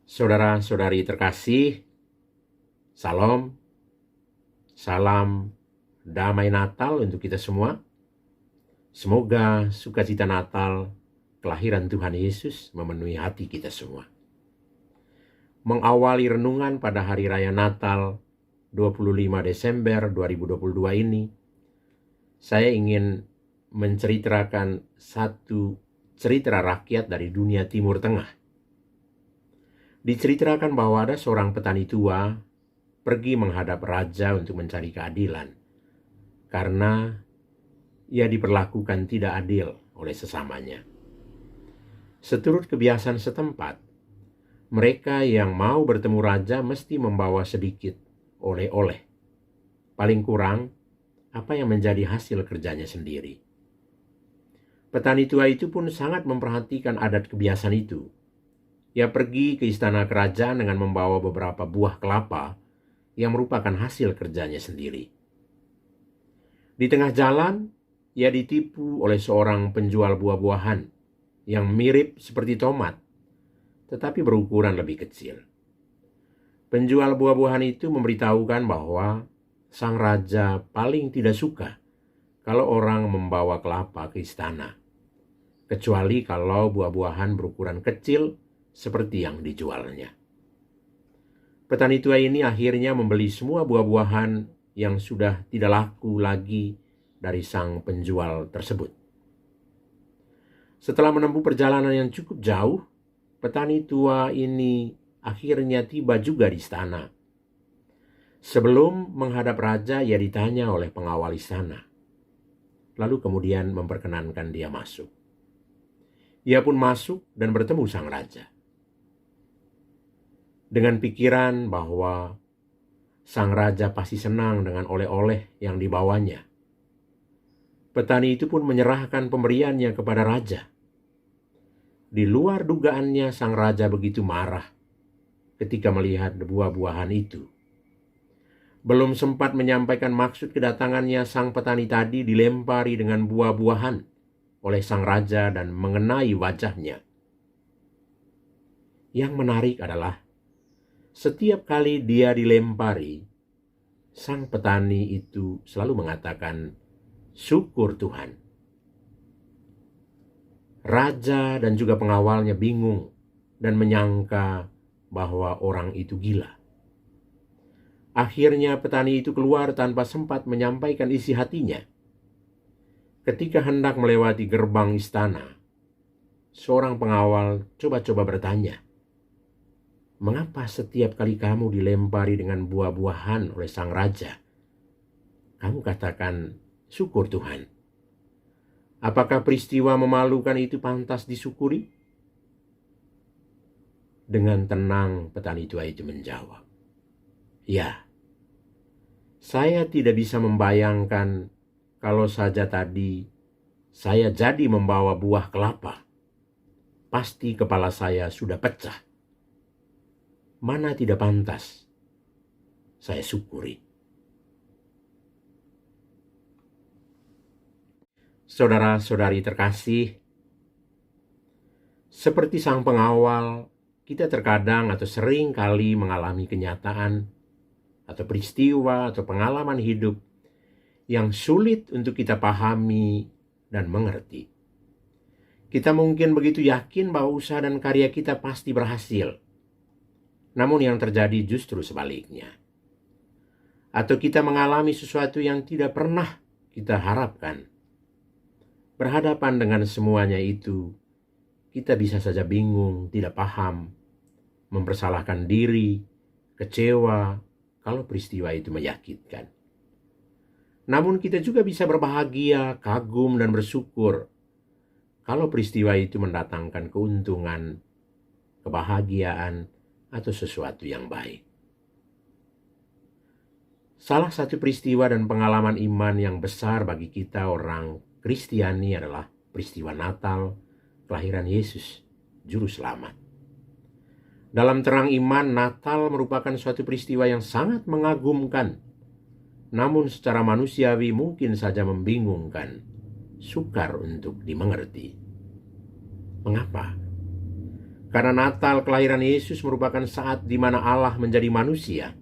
Saudara-saudari terkasih, Salam, salam damai Natal untuk kita semua. Semoga sukacita Natal, kelahiran Tuhan Yesus memenuhi hati kita semua. Mengawali renungan pada Hari Raya Natal 25 Desember 2022 ini, saya ingin menceritakan satu cerita rakyat dari dunia Timur Tengah. Diceritakan bahwa ada seorang petani tua pergi menghadap raja untuk mencari keadilan karena ia diperlakukan tidak adil oleh sesamanya. Seturut kebiasaan setempat, mereka yang mau bertemu raja mesti membawa sedikit oleh-oleh. Paling kurang, apa yang menjadi hasil kerjanya sendiri. Petani tua itu pun sangat memperhatikan adat kebiasaan itu. Ia pergi ke istana kerajaan dengan membawa beberapa buah kelapa yang merupakan hasil kerjanya sendiri. Di tengah jalan, ia ditipu oleh seorang penjual buah-buahan yang mirip seperti tomat, tetapi berukuran lebih kecil. Penjual buah-buahan itu memberitahukan bahwa sang raja paling tidak suka kalau orang membawa kelapa ke istana, kecuali kalau buah-buahan berukuran kecil seperti yang dijualnya. Petani tua ini akhirnya membeli semua buah-buahan yang sudah tidak laku lagi dari sang penjual tersebut. Setelah menempuh perjalanan yang cukup jauh, petani tua ini akhirnya tiba juga di istana. Sebelum menghadap raja, ia ditanya oleh pengawal istana. Lalu kemudian memperkenankan dia masuk. Ia pun masuk dan bertemu sang raja. Dengan pikiran bahwa sang raja pasti senang dengan oleh-oleh yang dibawanya, petani itu pun menyerahkan pemberiannya kepada raja. Di luar dugaannya, sang raja begitu marah ketika melihat buah-buahan itu. Belum sempat menyampaikan maksud kedatangannya, sang petani tadi dilempari dengan buah-buahan oleh sang raja dan mengenai wajahnya. Yang menarik adalah setiap kali dia dilempari, sang petani itu selalu mengatakan, "Syukur Tuhan." Raja dan juga pengawalnya bingung dan menyangka bahwa orang itu gila. Akhirnya petani itu keluar tanpa sempat menyampaikan isi hatinya. Ketika hendak melewati gerbang istana, seorang pengawal coba-coba bertanya, "Mengapa setiap kali kamu dilempari dengan buah-buahan oleh sang raja, kamu katakan syukur Tuhan? Apakah peristiwa memalukan itu pantas disyukuri?" Dengan tenang petani tua itu menjawab, "Ya, saya tidak bisa membayangkan kalau saja tadi saya jadi membawa buah kelapa. Pasti kepala saya sudah pecah. Mana tidak pantas saya syukuri." Saudara-saudari terkasih, seperti sang pengawal, kita terkadang atau sering kali mengalami kenyataan atau peristiwa atau pengalaman hidup yang sulit untuk kita pahami dan mengerti. Kita mungkin begitu yakin bahwa usaha dan karya kita pasti berhasil. Namun yang terjadi justru sebaliknya. Atau kita mengalami sesuatu yang tidak pernah kita harapkan. Berhadapan dengan semuanya itu, kita bisa saja bingung, tidak paham, mempersalahkan diri, kecewa kalau peristiwa itu menyakitkan. Namun kita juga bisa berbahagia, kagum, dan bersyukur kalau peristiwa itu mendatangkan keuntungan, kebahagiaan, atau sesuatu yang baik. Salah satu peristiwa dan pengalaman iman yang besar bagi kita orang Kristiani adalah peristiwa Natal, kelahiran Yesus, Juru Selamat. Dalam terang iman, Natal merupakan suatu peristiwa yang sangat mengagumkan, namun secara manusiawi mungkin saja membingungkan, sukar untuk dimengerti. Mengapa? Karena Natal kelahiran Yesus merupakan saat di mana Allah menjadi manusia.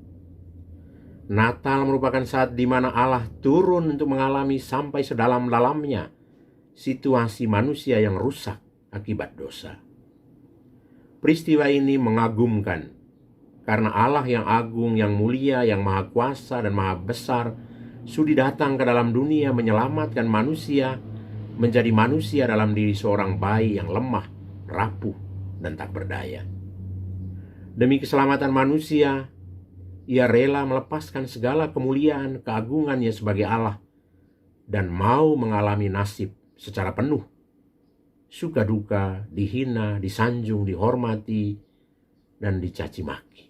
Natal merupakan saat di mana Allah turun untuk mengalami sampai sedalam-dalamnya situasi manusia yang rusak akibat dosa. Peristiwa ini mengagumkan karena Allah yang agung, yang mulia, yang maha kuasa dan maha besar sudah datang ke dalam dunia menyelamatkan manusia menjadi manusia dalam diri seorang bayi yang lemah, rapuh, dan tak berdaya. Demi keselamatan manusia, Ia rela melepaskan segala kemuliaan, keagungannya sebagai Allah dan mau mengalami nasib secara penuh. Suka duka, dihina, disanjung, dihormati, dan dicaci maki.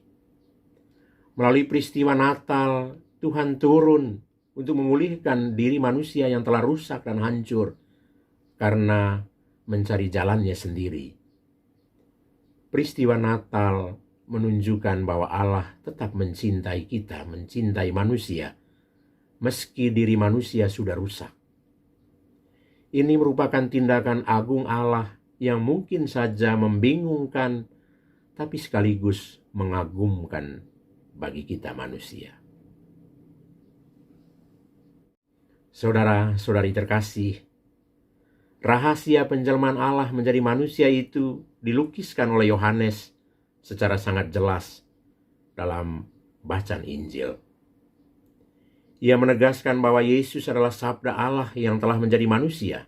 Melalui peristiwa Natal, Tuhan turun untuk memulihkan diri manusia yang telah rusak dan hancur karena mencari jalannya sendiri. Peristiwa Natal menunjukkan bahwa Allah tetap mencintai kita, mencintai manusia, meski diri manusia sudah rusak. Ini merupakan tindakan agung Allah yang mungkin saja membingungkan, tapi sekaligus mengagumkan bagi kita manusia. Saudara-saudari terkasih, rahasia penjelmaan Allah menjadi manusia itu dilukiskan oleh Yohanes secara sangat jelas dalam bacaan Injil. Ia menegaskan bahwa Yesus adalah sabda Allah yang telah menjadi manusia.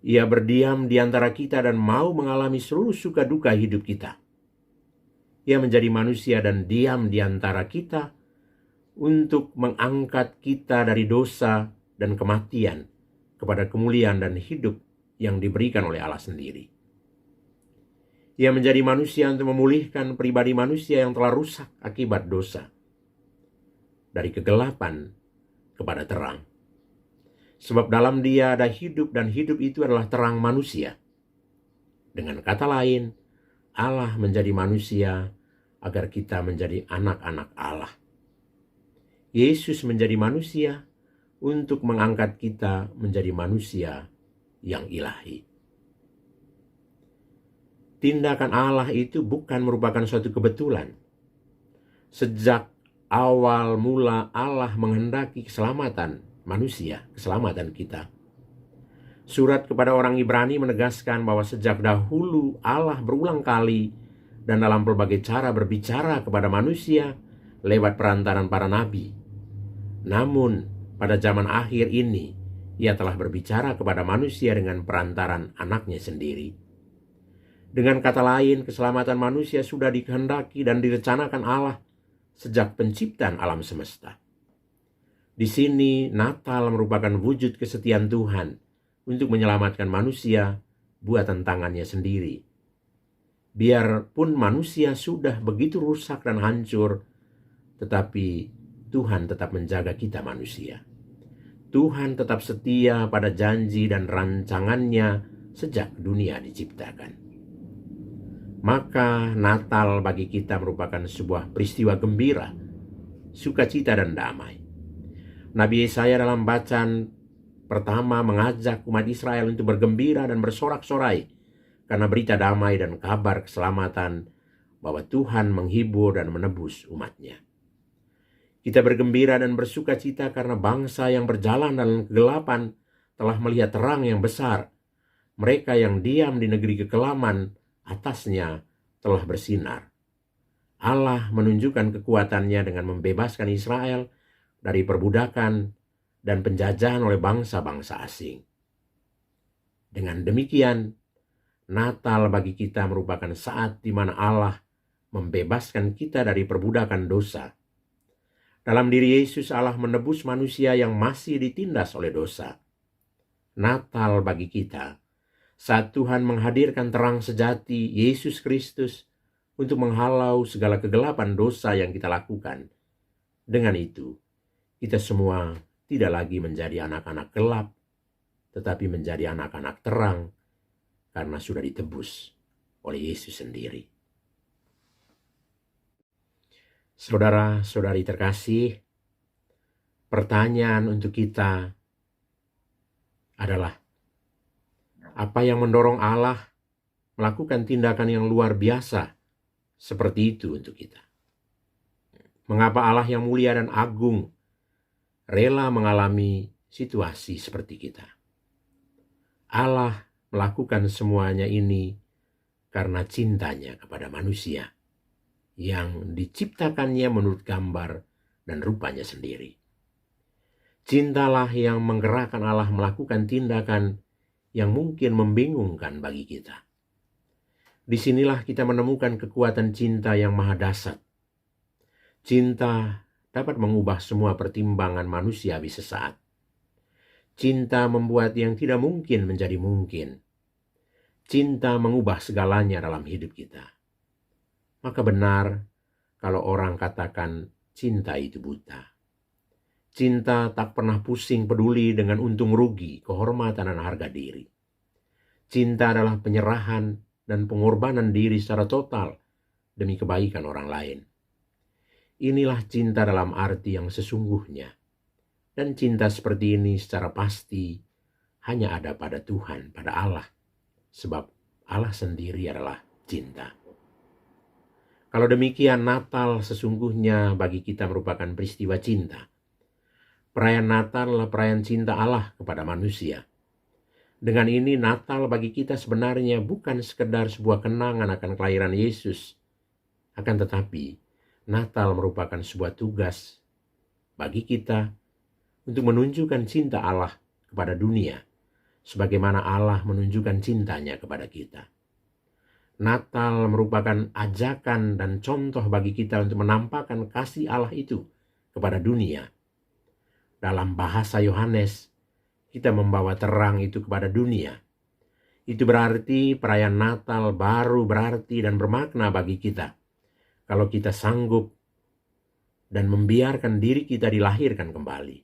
Ia berdiam di antara kita dan mau mengalami seluruh suka duka hidup kita. Ia menjadi manusia dan diam di antara kita untuk mengangkat kita dari dosa dan kematian kepada kemuliaan dan hidup yang diberikan oleh Allah sendiri. Ia menjadi manusia untuk memulihkan pribadi manusia yang telah rusak akibat dosa, dari kegelapan kepada terang. Sebab dalam Dia ada hidup dan hidup itu adalah terang manusia. Dengan kata lain, Allah menjadi manusia agar kita menjadi anak-anak Allah. Yesus menjadi manusia untuk mengangkat kita menjadi manusia yang ilahi. Tindakan Allah itu bukan merupakan suatu kebetulan. Sejak awal mula Allah menghendaki keselamatan manusia, keselamatan kita. Surat kepada orang Ibrani menegaskan bahwa sejak dahulu Allah berulang kali dan dalam berbagai cara berbicara kepada manusia lewat perantaran para nabi. Namun pada zaman akhir ini Ia telah berbicara kepada manusia dengan perantaran anaknya sendiri. Dengan kata lain, keselamatan manusia sudah dikehendaki dan direncanakan Allah sejak penciptaan alam semesta. Di sini Natal merupakan wujud kesetiaan Tuhan untuk menyelamatkan manusia buatan tangannya sendiri. Biarpun manusia sudah begitu rusak dan hancur, tetapi Tuhan tetap menjaga kita manusia. Tuhan tetap setia pada janji dan rancangannya sejak dunia diciptakan. Maka Natal bagi kita merupakan sebuah peristiwa gembira, sukacita dan damai. Nabi Yesaya dalam bacaan pertama mengajak umat Israel untuk bergembira dan bersorak-sorai karena berita damai dan kabar keselamatan bahwa Tuhan menghibur dan menebus umatnya. Kita bergembira dan bersukacita karena bangsa yang berjalan dalam kegelapan telah melihat terang yang besar. Mereka yang diam di negeri kekelaman atasnya telah bersinar. Allah menunjukkan kekuatannya dengan membebaskan Israel dari perbudakan dan penjajahan oleh bangsa-bangsa asing. Dengan demikian, Natal bagi kita merupakan saat di mana Allah membebaskan kita dari perbudakan dosa. Dalam diri Yesus Allah menebus manusia yang masih ditindas oleh dosa. Natal bagi kita saat Tuhan menghadirkan terang sejati Yesus Kristus untuk menghalau segala kegelapan dosa yang kita lakukan. Dengan itu, kita semua tidak lagi menjadi anak-anak gelap, tetapi menjadi anak-anak terang karena sudah ditebus oleh Yesus sendiri. Saudara-saudari terkasih, pertanyaan untuk kita adalah, apa yang mendorong Allah melakukan tindakan yang luar biasa seperti itu untuk kita? Mengapa Allah yang mulia dan agung rela mengalami situasi seperti kita? Allah melakukan semuanya ini karena cintanya kepada manusia yang diciptakannya menurut gambar dan rupanya sendiri. Cintalah yang menggerakkan Allah melakukan tindakan yang mungkin membingungkan bagi kita. Disinilah kita menemukan kekuatan cinta yang maha dahsyat. Cinta dapat mengubah semua pertimbangan manusiawi sesaat. Cinta membuat yang tidak mungkin menjadi mungkin. Cinta mengubah segalanya dalam hidup kita. Maka benar kalau orang katakan cinta itu buta. Cinta tak pernah pusing peduli dengan untung rugi, kehormatan dan harga diri. Cinta adalah penyerahan dan pengorbanan diri secara total demi kebaikan orang lain. Inilah cinta dalam arti yang sesungguhnya. Dan cinta seperti ini secara pasti hanya ada pada Tuhan, pada Allah. Sebab Allah sendiri adalah cinta. Kalau demikian, Natal sesungguhnya bagi kita merupakan peristiwa cinta. Perayaan Natal adalah perayaan cinta Allah kepada manusia. Dengan ini Natal bagi kita sebenarnya bukan sekedar sebuah kenangan akan kelahiran Yesus. Akan tetapi Natal merupakan sebuah tugas bagi kita untuk menunjukkan cinta Allah kepada dunia, sebagaimana Allah menunjukkan cintanya kepada kita. Natal merupakan ajakan dan contoh bagi kita untuk menampakkan kasih Allah itu kepada dunia. Dalam bahasa Yohanes, kita membawa terang itu kepada dunia. Itu berarti perayaan Natal baru berarti dan bermakna bagi kita kalau kita sanggup dan membiarkan diri kita dilahirkan kembali.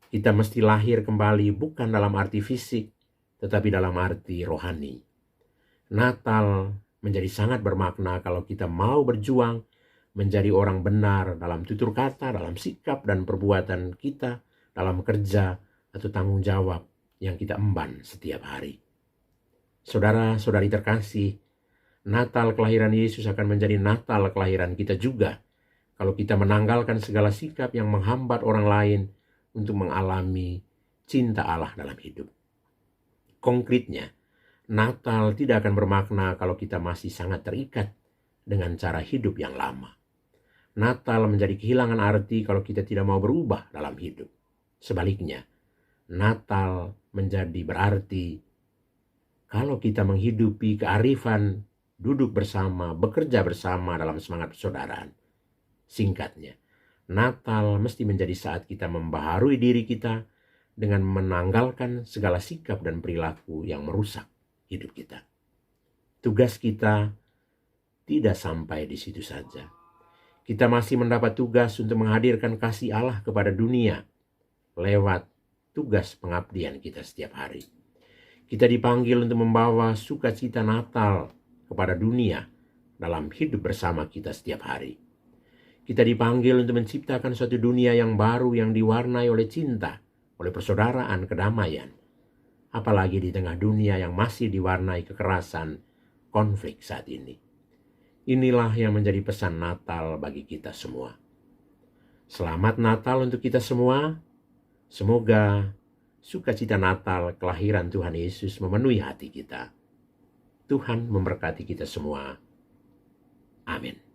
Kita mesti lahir kembali bukan dalam arti fisik, tetapi dalam arti rohani. Natal menjadi sangat bermakna kalau kita mau berjuang menjadi orang benar dalam tutur kata, dalam sikap dan perbuatan kita, dalam kerja atau tanggung jawab yang kita emban setiap hari. Saudara-saudari terkasih, Natal kelahiran Yesus akan menjadi Natal kelahiran kita juga kalau kita menanggalkan segala sikap yang menghambat orang lain untuk mengalami cinta Allah dalam hidup. Konkretnya, Natal tidak akan bermakna kalau kita masih sangat terikat dengan cara hidup yang lama. Natal menjadi kehilangan arti kalau kita tidak mau berubah dalam hidup. Sebaliknya, Natal menjadi berarti kalau kita menghidupi kearifan, duduk bersama, bekerja bersama dalam semangat persaudaraan. Singkatnya, Natal mesti menjadi saat kita membaharui diri kita dengan menanggalkan segala sikap dan perilaku yang merusak hidup kita. Tugas kita tidak sampai di situ saja. Kita masih mendapat tugas untuk menghadirkan kasih Allah kepada dunia lewat tugas pengabdian kita setiap hari. Kita dipanggil untuk membawa sukacita Natal kepada dunia dalam hidup bersama kita setiap hari. Kita dipanggil untuk menciptakan suatu dunia yang baru yang diwarnai oleh cinta, oleh persaudaraan, kedamaian. Apalagi di tengah dunia yang masih diwarnai kekerasan, konflik saat ini. Inilah yang menjadi pesan Natal bagi kita semua. Selamat Natal untuk kita semua. Semoga sukacita Natal kelahiran Tuhan Yesus memenuhi hati kita. Tuhan memberkati kita semua. Amin.